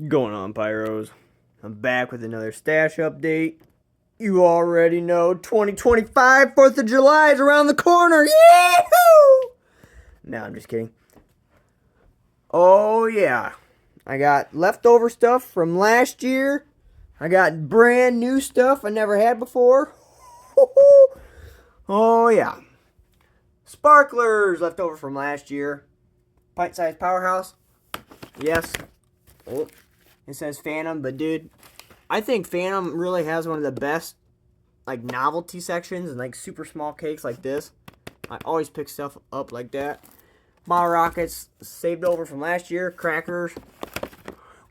Going on, Pyros? I'm back with another stash update. You already know 2025 4th of July is around the corner. Yee-hoo! No, I'm just kidding. Oh, yeah. I got leftover stuff from last year. I got brand new stuff I never had before. Oh, yeah. Sparklers left over from last year. Pint-sized powerhouse. Yes. Oh, it says Phantom, but dude, I think Phantom really has one of the best like novelty sections and like super small cakes like this. I always pick stuff up like that. Bottle rockets saved over from last year. Crackers.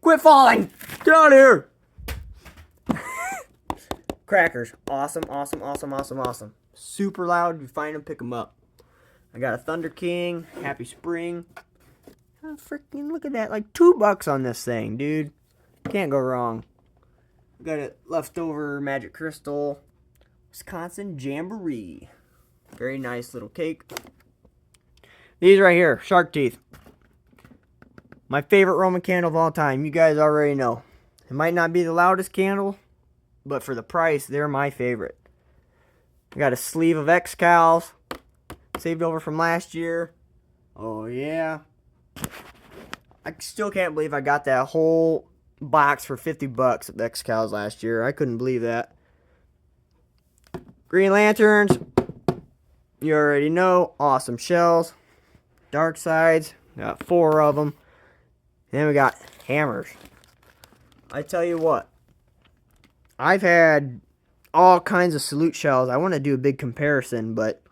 Quit falling! Get out of here! Crackers. Awesome, awesome, awesome, awesome, awesome. Super loud. If you find them, pick them up. I got a Thunder King. Happy Spring. Oh, freaking look at that. Like $2 on this thing, dude. Can't go wrong. Got a leftover Magic Crystal. Wisconsin Jamboree. Very nice little cake. These right here. Shark Teeth. My favorite Roman candle of all time. You guys already know. It might not be the loudest candle, but for the price, they're my favorite. I got a sleeve of X-Cals. Saved over from last year. Oh, yeah. I still can't believe I got that whole box for $50 of X-Cals last year. I couldn't believe that. Green Lanterns. You already know. Awesome shells. Dark Sides. Got 4 of them. Then we got hammers. I tell you what. I've had all kinds of salute shells. I want to do a big comparison, but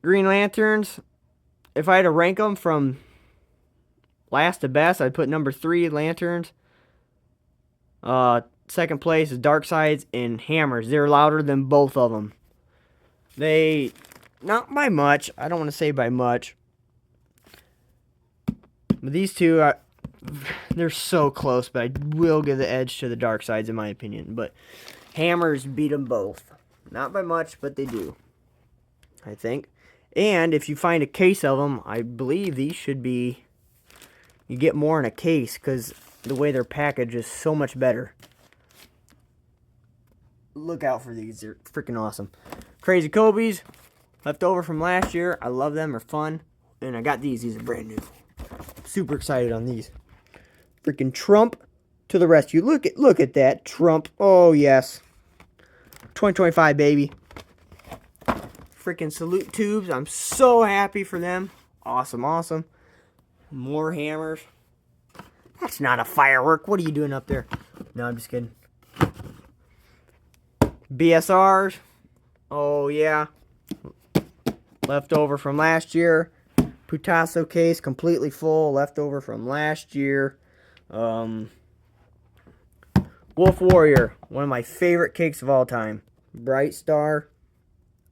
Green Lanterns, if I had to rank them from last to best, I'd put number 3 Lanterns. Second place is Dark Sides and Hammers. They're louder than both of them. They, not by much. I don't want to say by much. But these two, they're so close, but I will give the edge to the Dark Sides in my opinion. But Hammers beat them both. Not by much, but they do, I think. And if you find a case of them, I believe these should be, you get more in a case because the way they're packaged is so much better. Look out for these. They're freaking awesome. Crazy Kobe's, left over from last year. I love them. They're fun. And I got these. These are brand new. Super excited on these. Freaking Trump to the rescue. Look at that. Trump. Oh, yes. 2025, baby. Freaking salute tubes. I'm so happy for them. Awesome, awesome. More hammers. That's not a firework. What are you doing up there? No, I'm just kidding. BSRs. Oh, yeah. Left over from last year. Putasso case, completely full. Left over from last year. Wolf Warrior. One of my favorite cakes of all time. Bright Star.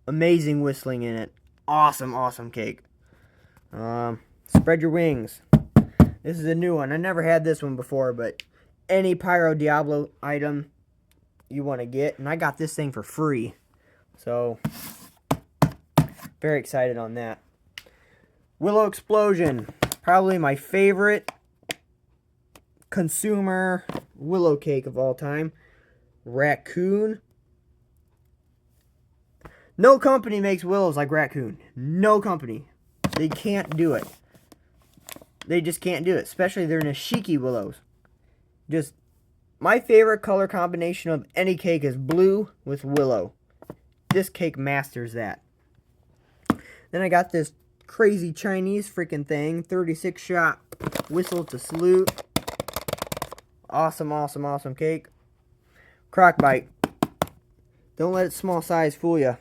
Amazing whistling in it. Awesome, awesome cake. Spread Your Wings. This is a new one. I never had this one before, but any Pyro Diablo item you want to get. And I got this thing for free. So, very excited on that. Willow Explosion. Probably my favorite consumer willow cake of all time. Raccoon. No company makes willows like Raccoon. No company. They can't do it. They just can't do it. Especially their Nishiki willows. Just, my favorite color combination of any cake is blue with willow. This cake masters that. Then I got this crazy Chinese freaking thing. 36 shot whistle to salute. Awesome, awesome, awesome cake. Crockbite. Don't let its small size fool you.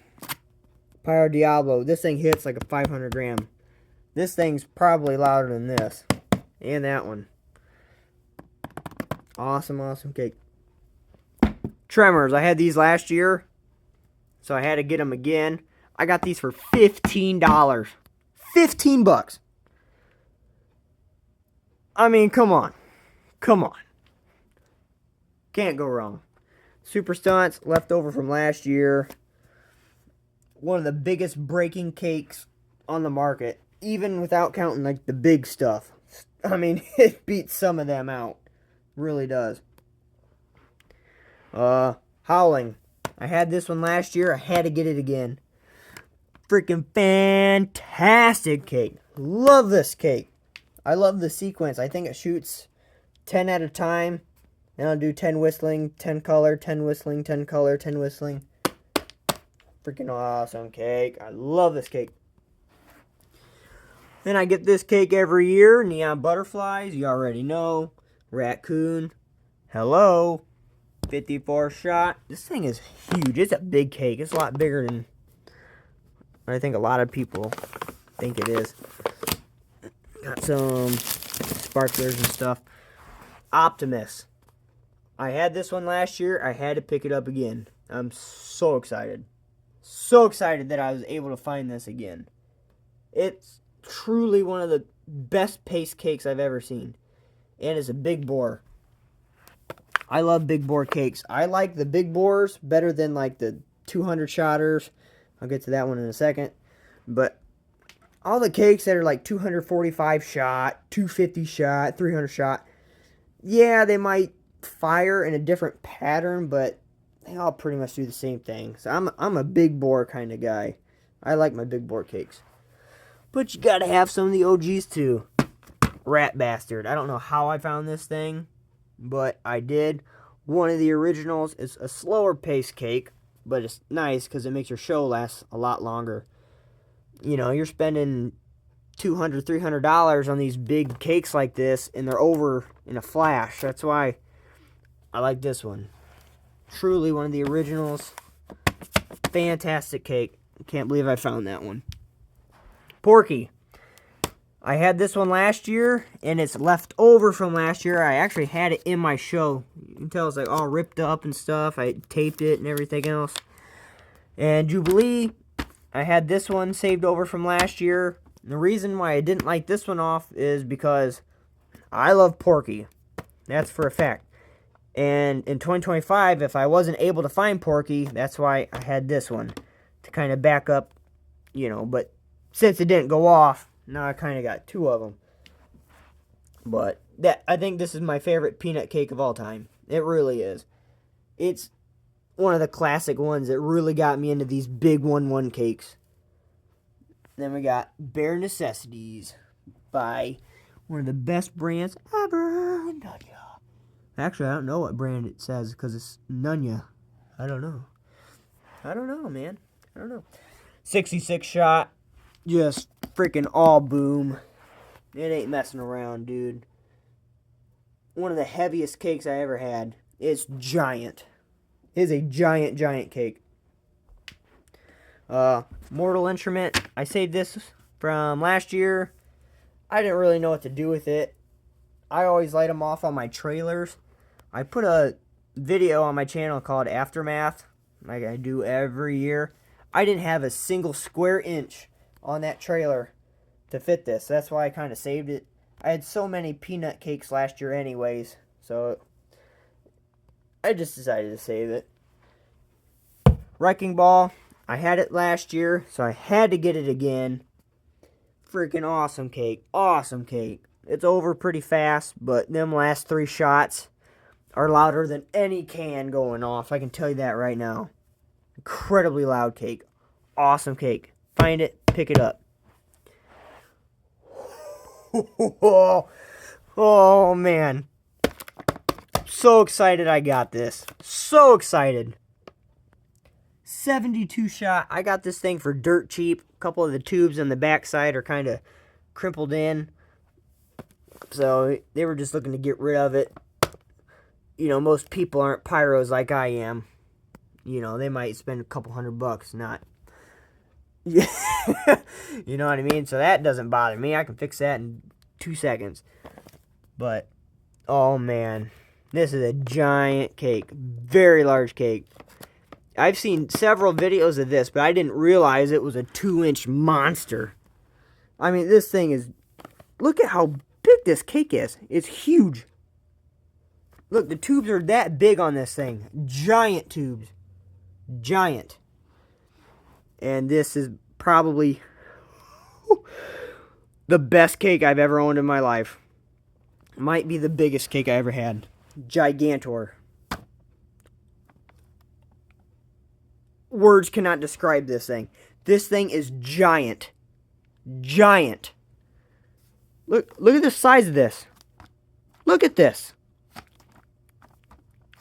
Pyro Diablo. This thing hits like a 500 gram. This thing's probably louder than this. And that one. Awesome, awesome cake. Tremors. I had these last year, so I had to get them again. I got these for $15. $15. I mean, come on. Come on. Can't go wrong. Super Stunts, left over from last year. One of the biggest breaking cakes on the market. Even without counting like the big stuff. I mean, it beats some of them out. Really does. Howling. I had this one last year. I had to get it again. Freaking fantastic cake. Love this cake. I love the sequence. I think it shoots 10 at a time. Then I'll do 10 whistling, 10 color, 10 whistling, 10 color, 10 whistling. Freaking awesome cake. I love this cake. Then I get this cake every year. Neon butterflies, you already know. Raccoon. Hello. 54 shot. This thing is huge. It's a big cake. It's a lot bigger than I think a lot of people think it is. Got some sparklers and stuff. Optimus. I had this one last year. I had to pick it up again. I'm so excited. So excited that I was able to find this again. It's truly one of the best paste cakes I've ever seen. And it's a big bore. I love big bore cakes. I like the big bores better than like the 200 shotters. I'll get to that one in a second. But all the cakes that are like 245 shot, 250 shot, 300 shot, yeah, they might fire in a different pattern, but they all pretty much do the same thing. So I'm a big bore kind of guy. I like my big bore cakes. But you gotta have some of the OGs too. Rat Bastard. I don't know how I found this thing, but I did. One of the originals is a slower pace cake, but it's nice because it makes your show last a lot longer. You know, you're spending $200, $300 on these big cakes like this, and they're over in a flash. That's why I like this one. Truly one of the originals. Fantastic cake. Can't believe I found that one. Porky. I had this one last year, and it's left over from last year. I actually had it in my show. You can tell it's like all ripped up and stuff. I taped it and everything else. And Jubilee, I had this one saved over from last year. The reason why I didn't like this one off is because I love Porky. That's for a fact. And in 2025, if I wasn't able to find Porky, that's why I had this one to kind of back up, you know. But since it didn't go off, now I kind of got two of them. But I think this is my favorite peanut cake of all time. It really is. It's one of the classic ones that really got me into these big 1-1 cakes. Then we got Bare Necessities by one of the best brands ever, Nunya. Actually, I don't know what brand it says because it's Nunya. I don't know. I don't know, man. I don't know. 66 shot. Just freaking all boom. It ain't messing around, dude. One of the heaviest cakes I ever had. It's giant. It is a giant, giant cake. Mortal Instrument. I saved this from last year. I didn't really know what to do with it. I always light them off on my trailers. I put a video on my channel called Aftermath, like I do every year. I didn't have a single square inch on that trailer to fit this. That's why I kind of saved it. I had so many peanut cakes last year anyways, so I just decided to save it. Wrecking Ball. I had it last year, so I had to get it again. Freaking awesome cake. Awesome cake. It's over pretty fast, but them last 3 shots are louder than any can going off. I can tell you that right now. Incredibly loud cake. Awesome cake. Find it, pick it up. Oh, man. So excited I got this. So excited. 72 shot. I got this thing for dirt cheap. A couple of the tubes on the backside are kind of crimpled in. So they were just looking to get rid of it. You know, most people aren't pyros like I am. You know, they might spend a couple $100, not. You know what I mean? So that doesn't bother me. I can fix that in 2 seconds. But, oh man. This is a giant cake. Very large cake. I've seen several videos of this, but I didn't realize it was a 2-inch monster. I mean, this thing is... Look at how big this cake is. It's huge. Look, the tubes are that big on this thing. Giant tubes. Giant. And this is probably the best cake I've ever owned in my life. Might be the biggest cake I ever had. Gigantor. Words cannot describe this thing. This thing is giant. Giant. Look at the size of this. Look at this.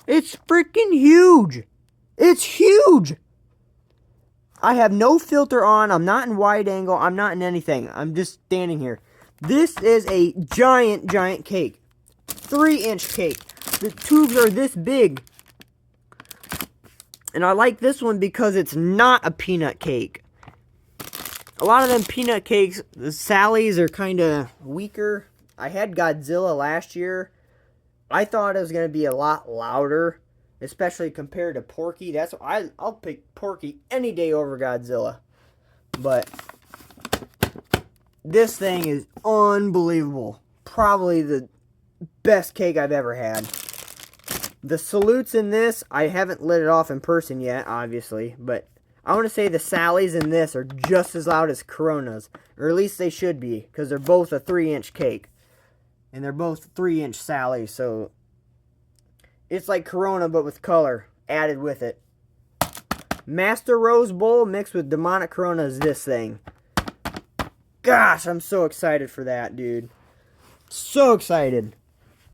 It's freaking huge. It's huge. I have no filter on. I'm not in wide angle. I'm not in anything. I'm just standing here. This is a giant, giant cake. 3-inch cake. The tubes are this big. And I like this one because it's not a peanut cake. A lot of them peanut cakes, the Sally's are kind of weaker. I had Godzilla last year. I thought it was going to be a lot louder, especially compared to Porky. That's why I'll pick Porky any day over Godzilla. But this thing is unbelievable. Probably the best cake I've ever had. The salutes in this, I haven't lit it off in person yet, obviously, but I want to say the Sally's in this are just as loud as Corona's, or at least they should be, because they're both a 3-inch cake, and they're both 3-inch Sally's, so it's like Corona but with color added with it. Master Rose Bowl mixed with Demonic Corona is this thing. Gosh, I'm so excited for that, dude. So excited.